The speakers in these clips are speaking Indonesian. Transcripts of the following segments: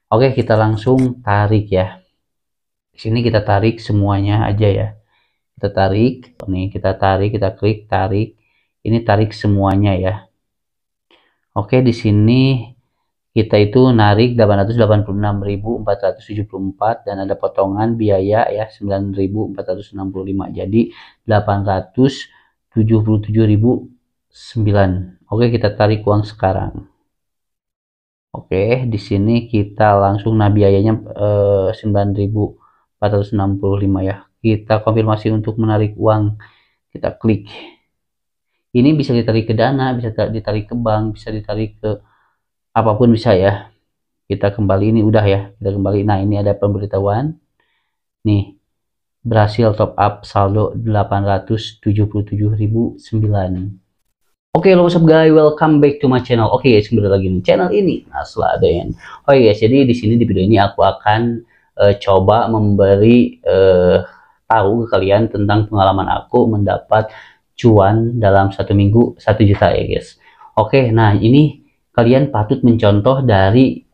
Oke, kita langsung tarik ya. Di sini kita tarik semuanya aja ya. Kita tarik, nih kita tarik, kita klik tarik. Ini tarik semuanya ya. Oke, di sini kita itu narik 886.474 dan ada potongan biaya ya 9.465. Jadi 877.009. Oke, kita tarik uang sekarang. Oke, di sini kita langsung, nah biayanya 9.465 ya. Kita konfirmasi untuk menarik uang. Kita klik. Ini bisa ditarik ke Dana, bisa ditarik ke bank, bisa ditarik ke apapun bisa ya. Kita kembali, ini udah ya. Kita kembali. Nah, ini ada pemberitahuan. Nih, berhasil top up saldo 877.009. Oke, what's up guys, welcome back to my channel. Oke guys, kembali lagi di channel ini Asladen. Oke guys, jadi di sini di video ini aku akan coba memberi tahu ke kalian tentang pengalaman aku mendapat cuan dalam 1 minggu 1 juta ya guys. Oke, nah ini kalian patut mencontoh dari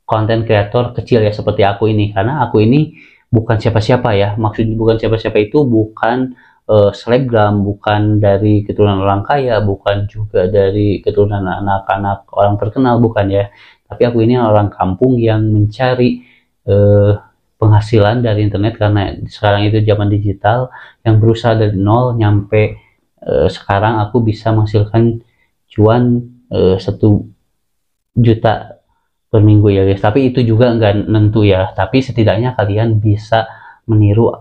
konten kreator kecil ya seperti aku ini, karena aku ini bukan siapa-siapa ya. Maksudnya bukan siapa-siapa itu bukan selebgram, bukan dari keturunan orang kaya, bukan juga dari keturunan anak-anak orang terkenal, bukan ya. Tapi aku ini orang kampung yang mencari penghasilan dari internet, karena sekarang itu zaman digital, yang berusaha dari nol nyampe sekarang aku bisa menghasilkan cuan 1 juta per minggu ya guys. Tapi itu juga nggak nentu ya, tapi setidaknya kalian bisa meniru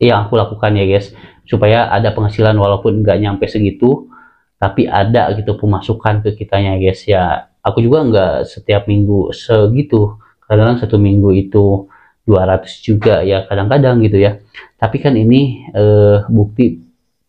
yang aku lakukan ya guys, supaya ada penghasilan walaupun nggak nyampe segitu, tapi ada gitu pemasukan ke kitanya guys ya. Aku juga nggak setiap minggu segitu, kadang-kadang 1 minggu itu 200 juga ya kadang-kadang gitu ya. Tapi kan ini bukti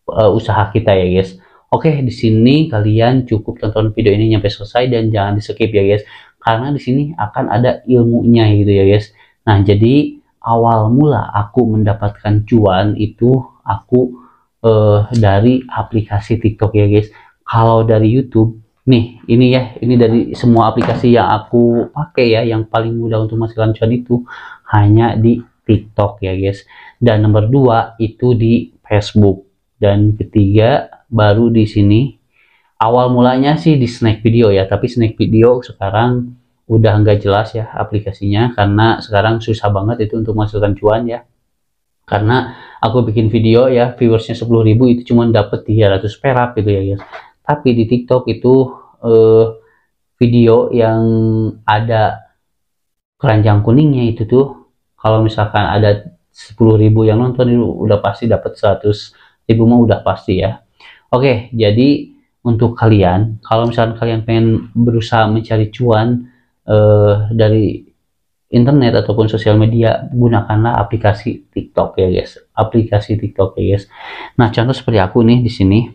usaha kita ya guys. Oke, di sini kalian cukup tonton video ini sampai selesai dan jangan di skip ya guys, karena di sini akan ada ilmunya gitu ya guys. Nah, jadi awal mula aku mendapatkan cuan itu aku dari aplikasi TikTok ya guys. Kalau dari YouTube nih, ini ya, ini dari semua aplikasi yang aku pakai ya, yang paling mudah untuk menghasilkan cuan itu hanya di TikTok ya guys. Dan nomor 2 itu di Facebook, dan ketiga baru di sini. Awal mulanya sih di Snack Video ya, tapi Snack Video sekarang udah nggak jelas ya aplikasinya, karena sekarang susah banget itu untuk menghasilkan cuan ya. Karena aku bikin video ya, viewersnya 10.000 itu cuma dapat 300 perak gitu ya guys. Tapi di TikTok itu video yang ada keranjang kuningnya itu tuh, kalau misalkan ada 10.000 yang nonton itu udah pasti dapat 100.000 mah udah pasti ya. Oke, jadi untuk kalian, kalau misalkan kalian pengen berusaha mencari cuan dari internet ataupun sosial media, gunakanlah aplikasi TikTok ya guys. Aplikasi TikTok ya guys. Nah, contoh seperti aku nih di sini.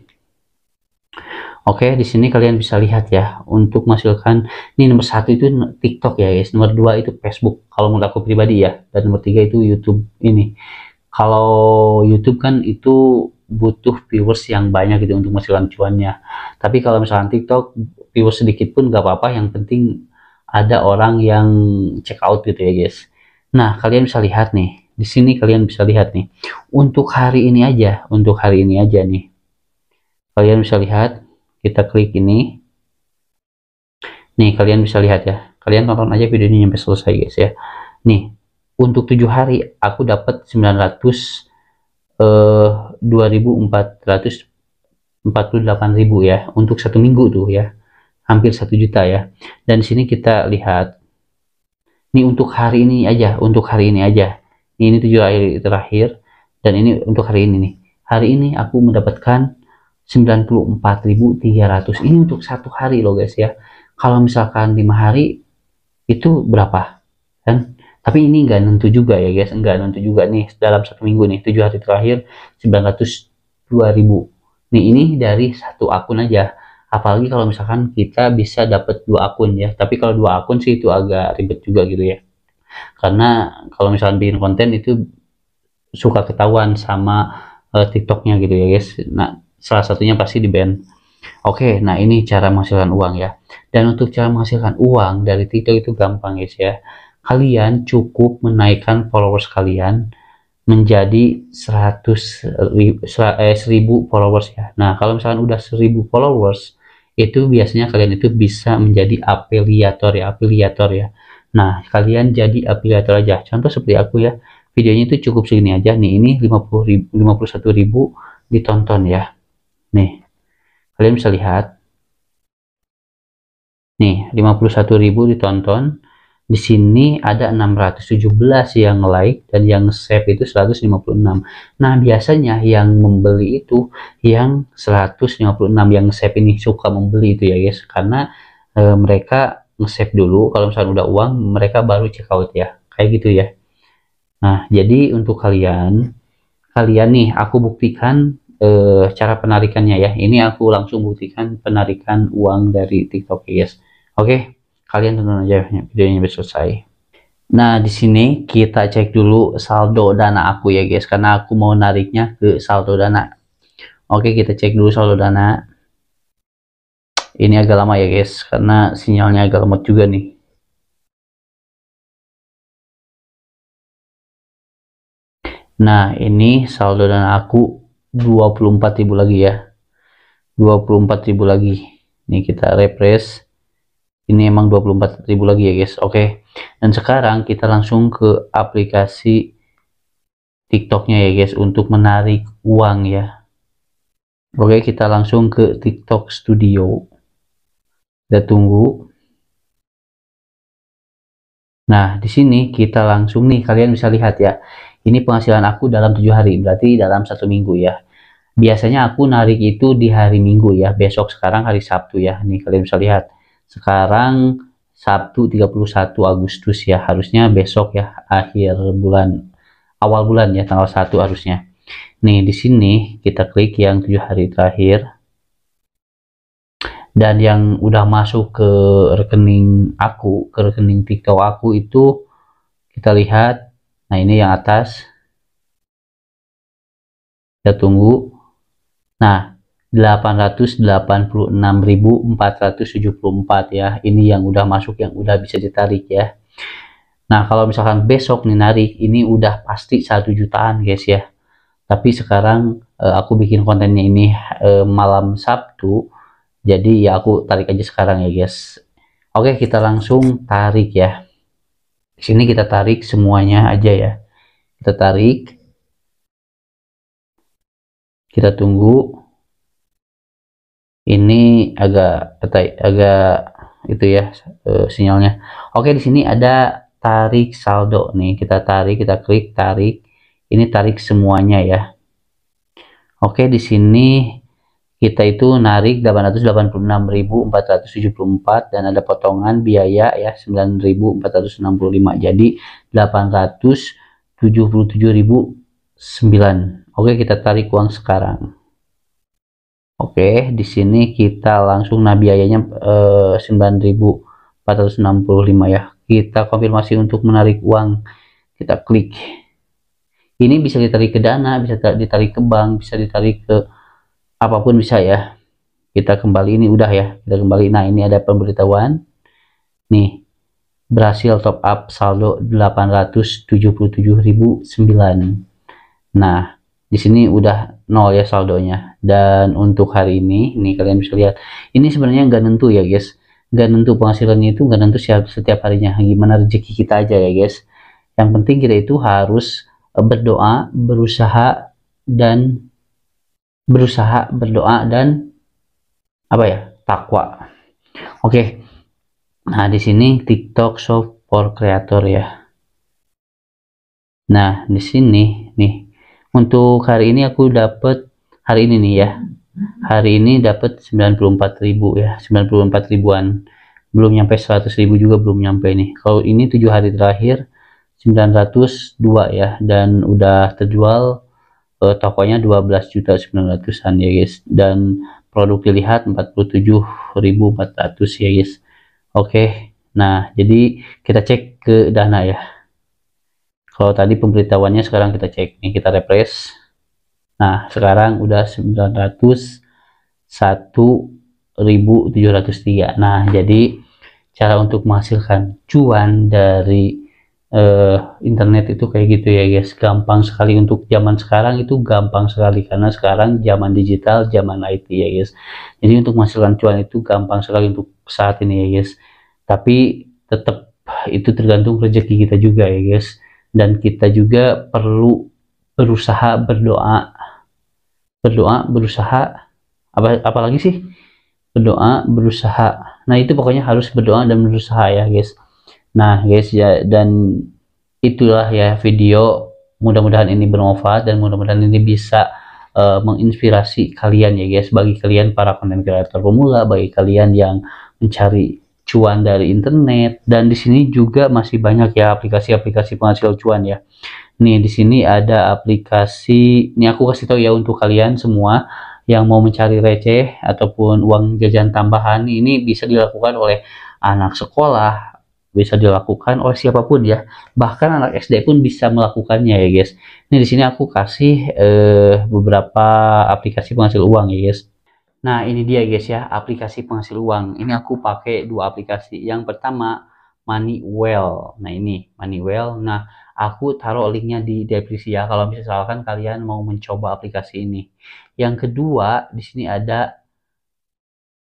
Oke, di sini kalian bisa lihat ya, untuk menghasilkan, ini nomor 1 itu TikTok ya guys, nomor 2 itu Facebook kalau menurut aku pribadi ya, dan nomor 3 itu YouTube ini. Kalau YouTube kan itu butuh viewers yang banyak gitu untuk menghasilkan cuannya. Tapi kalau misalkan TikTok, viewers sedikit pun gak apa-apa, yang penting ada orang yang check out gitu ya guys. Nah, kalian bisa lihat nih, di sini kalian bisa lihat nih, untuk hari ini aja, nih, kalian bisa lihat. Kita klik ini, nih kalian bisa lihat ya, kalian tonton aja video ini sampai selesai guys ya. Nih, untuk 7 hari aku dapat 2.448.000 ya, untuk 1 minggu tuh ya, hampir 1 juta ya. Dan di sini kita lihat nih, untuk hari ini aja, ini 7 hari terakhir, dan ini untuk hari ini nih. Hari ini aku mendapatkan 94.300. Ini untuk 1 hari loh guys ya. Kalau misalkan 5 hari itu berapa kan? Tapi ini nggak nentu juga ya guys, nggak nentu juga nih dalam 1 minggu nih, 7 hari terakhir 902.000. Nih, ini dari 1 akun aja. Apalagi kalau misalkan kita bisa dapat 2 akun ya. Tapi kalau 2 akun sih itu agak ribet juga gitu ya. Karena kalau misalkan bikin konten itu suka ketahuan sama TikToknya gitu ya guys. Nah, salah satunya pasti di ban. Oke, nah ini cara menghasilkan uang ya. Dan untuk cara menghasilkan uang dari TikTok itu gampang guys ya. Kalian cukup menaikkan followers kalian menjadi 1000 followers ya. Nah, kalau misalkan udah 1000 followers, itu biasanya kalian itu bisa menjadi afiliator ya. Nah, kalian jadi afiliator aja. Contoh seperti aku ya. Videonya itu cukup segini aja. Nih, ini 51.000 ditonton ya. Nih, kalian bisa lihat. Nih, 51.000 ditonton. Di sini ada 617 yang like dan yang save itu 156. Nah, biasanya yang membeli itu yang 156 yang save ini suka membeli itu ya guys, karena mereka nge-save dulu, kalau misalnya udah uang mereka baru check out ya, kayak gitu ya. Nah, jadi untuk kalian nih aku buktikan cara penarikannya ya. Ini aku langsung buktikan penarikan uang dari TikTok ya guys. Oke, kalian tonton aja videonya sampai selesai. Nah, di sini kita cek dulu saldo dana aku ya guys, karena aku mau nariknya ke saldo dana. Oke, kita cek dulu saldo dana. Ini agak lama ya guys, karena sinyalnya agak lemot juga nih. Nah, ini saldo dana aku 24.000 lagi ya. 24.000 lagi. Ini kita refresh. Ini emang 24.000 lagi ya guys. Oke, dan sekarang kita langsung ke aplikasi TikToknya ya guys untuk menarik uang ya. Oke, kita langsung ke TikTok Studio. Kita tunggu. Nah, di sini kita langsung nih, kalian bisa lihat ya. Ini penghasilan aku dalam 7 hari, berarti dalam 1 minggu ya. Biasanya aku narik itu di hari Minggu ya. Besok sekarang hari Sabtu ya. Nih kalian bisa lihat. Sekarang Sabtu 31 Agustus ya. Harusnya besok ya, akhir bulan, awal bulan ya, tanggal 1 harusnya. Nih di sini kita klik yang 7 hari terakhir. Dan yang udah masuk ke rekening aku, ke rekening TikTok aku itu kita lihat. Nah, ini yang atas. Kita tunggu. Nah, 886.474 ya. Ini yang udah masuk, yang udah bisa ditarik ya. Nah, kalau misalkan besok nih narik, ini udah pasti 1 jutaan guys ya. Tapi sekarang aku bikin kontennya ini malam Sabtu. Jadi ya aku tarik aja sekarang ya guys. Oke, kita langsung tarik ya. Di sini kita tarik semuanya aja ya. Kita tarik. Kita tunggu. Ini agak itu ya sinyalnya. Oke, di sini ada tarik saldo nih. Kita tarik, kita klik tarik. Ini tarik semuanya ya. Oke, di sini kita itu narik 886.474 dan ada potongan biaya ya 9.465. Jadi 877.009. Oke, kita tarik uang sekarang. Oke, di sini kita langsung, nah biayanya 9.465 ya. Kita konfirmasi untuk menarik uang. Kita klik. Ini bisa ditarik ke Dana, bisa ditarik ke bank, bisa ditarik ke apapun bisa ya. Kita kembali, ini udah ya. Kita kembali. Nah, ini ada pemberitahuan. Nih, berhasil top up saldo 877.009. Nah, di sini udah 0 ya saldonya. Dan untuk hari ini nih kalian bisa lihat, ini sebenarnya nggak nentu ya guys, nggak nentu penghasilannya, itu nggak nentu setiap harinya, gimana rezeki kita aja ya guys. Yang penting kita itu harus berdoa, berdoa dan apa ya, takwa. Oke, nah di sini TikTok Shop for Creator ya. Nah di sini nih, untuk hari ini aku dapat, hari ini nih ya, hari ini dapat 94.000 ya, 94 ribuan, belum nyampe 100.000 juga, belum nyampe nih. Kalau ini 7 hari terakhir 902 ya, dan udah terjual tokonya 12.900.000-an ya guys, dan produk dilihat 47.400 ya guys. Oke, nah jadi kita cek ke Dana ya. Kalau tadi pemberitahuannya, sekarang kita cek nih, kita refresh. Nah, sekarang udah 900 1.703. Nah, jadi cara untuk menghasilkan cuan dari internet itu kayak gitu ya guys, gampang sekali. Untuk zaman sekarang itu gampang sekali karena sekarang zaman digital, zaman IT ya guys. Jadi untuk menghasilkan cuan itu gampang sekali untuk saat ini ya guys, tapi tetap itu tergantung rezeki kita juga ya guys, dan kita juga perlu berusaha, berusaha, apalagi sih, berdoa, berusaha. Nah itu pokoknya harus berdoa dan berusaha ya guys. Nah guys ya, dan itulah ya video, mudah-mudahan ini bermanfaat dan mudah-mudahan ini bisa menginspirasi kalian ya guys, bagi kalian para content creator pemula, bagi kalian yang mencari cuan dari internet. Dan di sini juga masih banyak ya aplikasi-aplikasi penghasil cuan ya. Nih di sini ada aplikasi, ini aku kasih tahu ya untuk kalian semua yang mau mencari receh ataupun uang jajan tambahan. Ini bisa dilakukan oleh anak sekolah, bisa dilakukan oleh siapapun ya, bahkan anak SD pun bisa melakukannya ya guys. Ini di sini aku kasih beberapa aplikasi penghasil uang ya guys. Nah ini dia guys ya, aplikasi penghasil uang. Ini aku pakai dua aplikasi. Yang pertama Moneywell. Nah ini Moneywell. Nah aku taruh linknya di deskripsi ya, kalau misalkan kalian mau mencoba aplikasi ini. Yang kedua di sini ada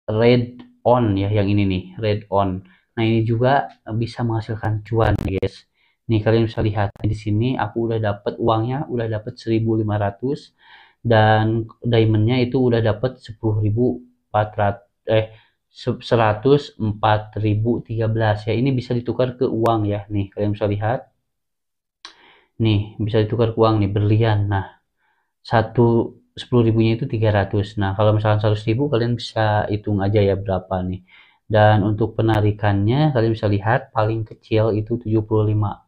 Red On ya, yang ini nih, Red On. Nah ini juga bisa menghasilkan cuan guys. Nih kalian bisa lihat di sini aku udah dapat uangnya, udah dapat 1.500, dan diamondnya itu udah dapat 104.013 ya. Ini bisa ditukar ke uang ya. Nih kalian bisa lihat, nih bisa ditukar ke uang nih, berlian. Nah 10.000-nya itu 300. Nah kalau misalkan 100.000 kalian bisa hitung aja ya berapa nih. Dan untuk penarikannya kalian bisa lihat, paling kecil itu 75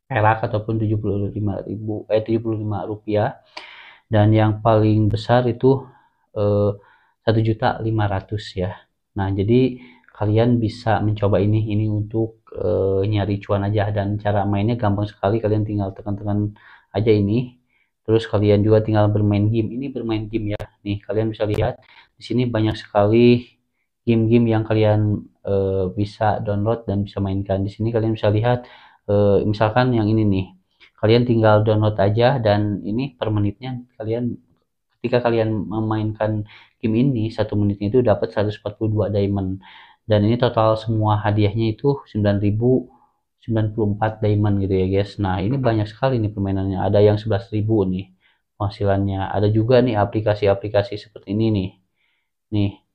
perak ataupun 75.000 75 rupiah, dan yang paling besar itu 1.500.000 ya. Nah jadi kalian bisa mencoba ini untuk nyari cuan aja, dan cara mainnya gampang sekali. Kalian tinggal tekan-tekan aja ini, terus kalian juga tinggal bermain game. Ini bermain game ya. Nih kalian bisa lihat di sini banyak sekali game-game yang kalian bisa download dan bisa mainkan. Di sini kalian bisa lihat misalkan yang ini nih, kalian tinggal download aja, dan ini per menitnya kalian, ketika kalian memainkan game ini 1 menitnya itu dapat 142 diamond, dan ini total semua hadiahnya itu 9.094 diamond gitu ya guys. Nah ini banyak sekali nih permainannya, ada yang 11.000 nih penghasilannya. Ada juga nih aplikasi-aplikasi seperti ini nih,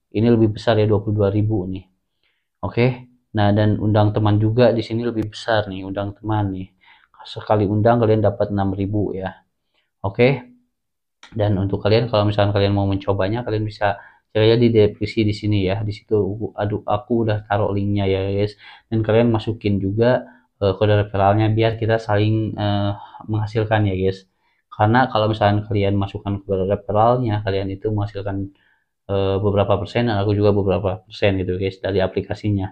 ini lebih besar ya, 22.000 nih. Oke. Nah dan undang teman juga di sini lebih besar nih, undang teman nih, sekali undang kalian dapat 6.000 ya. Oke. Dan untuk kalian, kalau misalkan kalian mau mencobanya, kalian bisa cari di deskripsi di sini ya. Di situ aku udah taruh linknya ya guys, dan kalian masukin juga kode referralnya biar kita saling menghasilkan ya guys. Karena kalau misalkan kalian masukkan kode referralnya, kalian itu menghasilkan beberapa persen, dan aku juga beberapa persen gitu guys dari aplikasinya.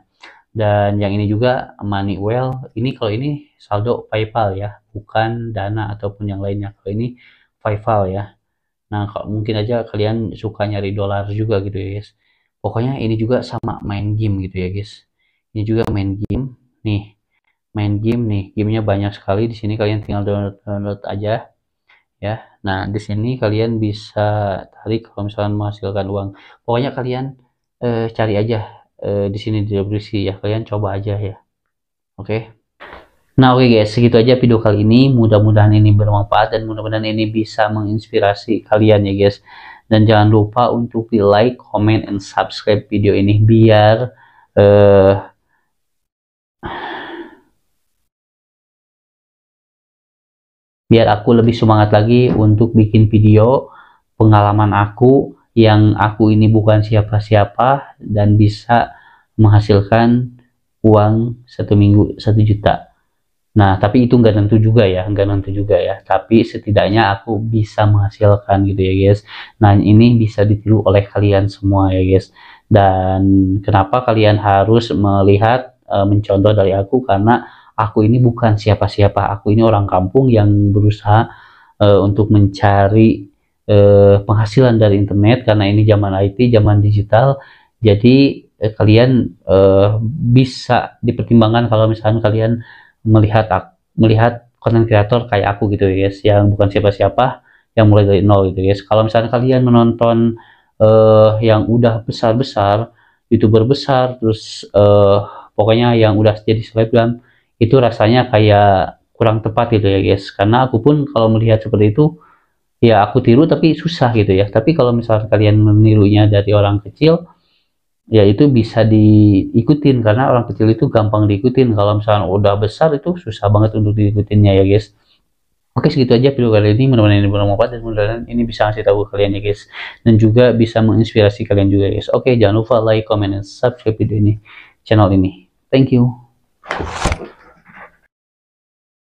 Dan yang ini juga Moneywell, ini kalau ini saldo PayPal ya, bukan Dana ataupun yang lainnya. Kalau ini PayPal ya. Nah mungkin aja kalian suka nyari dolar juga gitu ya guys. Pokoknya ini juga sama main game gitu ya guys. Ini juga main game nih, main game nih, gamenya banyak sekali. Di sini kalian tinggal download aja ya. Nah di sini kalian bisa tarik kalau misalnya menghasilkan uang. Pokoknya kalian cari aja di sini di deskripsi ya, kalian coba aja ya. Oke. Nah oke guys, segitu aja video kali ini. Mudah-mudahan ini bermanfaat dan mudah-mudahan ini bisa menginspirasi kalian ya guys. Dan jangan lupa untuk di like, comment, and subscribe video ini biar aku lebih semangat lagi untuk bikin video pengalaman aku, yang aku ini bukan siapa-siapa dan bisa menghasilkan uang 1 minggu 1 juta. Nah tapi itu nggak nentu juga ya, tapi setidaknya aku bisa menghasilkan gitu ya guys. Nah ini bisa ditiru oleh kalian semua ya guys. Dan kenapa kalian harus melihat mencontoh dari aku, karena aku ini bukan siapa-siapa. Aku ini orang kampung yang berusaha untuk mencari penghasilan dari internet, karena ini zaman IT, zaman digital. Jadi kalian bisa dipertimbangkan kalau misalkan kalian melihat konten kreator kayak aku gitu ya guys, yang bukan siapa-siapa, yang mulai dari nol gitu guys. Kalau misalkan kalian menonton yang udah besar-besar, youtuber besar, terus pokoknya yang udah jadi selebgram, itu rasanya kayak kurang tepat gitu ya guys. Karena aku pun kalau melihat seperti itu, ya aku tiru tapi susah gitu ya. Tapi kalau misalnya kalian menirunya dari orang kecil, ya itu bisa diikutin, karena orang kecil itu gampang diikutin. Kalau misalnya udah besar itu susah banget untuk diikutinnya ya guys. Oke, segitu aja video kali ini, mudah-mudahan ini bermanfaat dan mudah-mudahan ini bisa ngasih tahu kalian ya guys, dan juga bisa menginspirasi kalian juga guys. Oke, jangan lupa like, comment, dan subscribe video ini, channel ini. Thank you.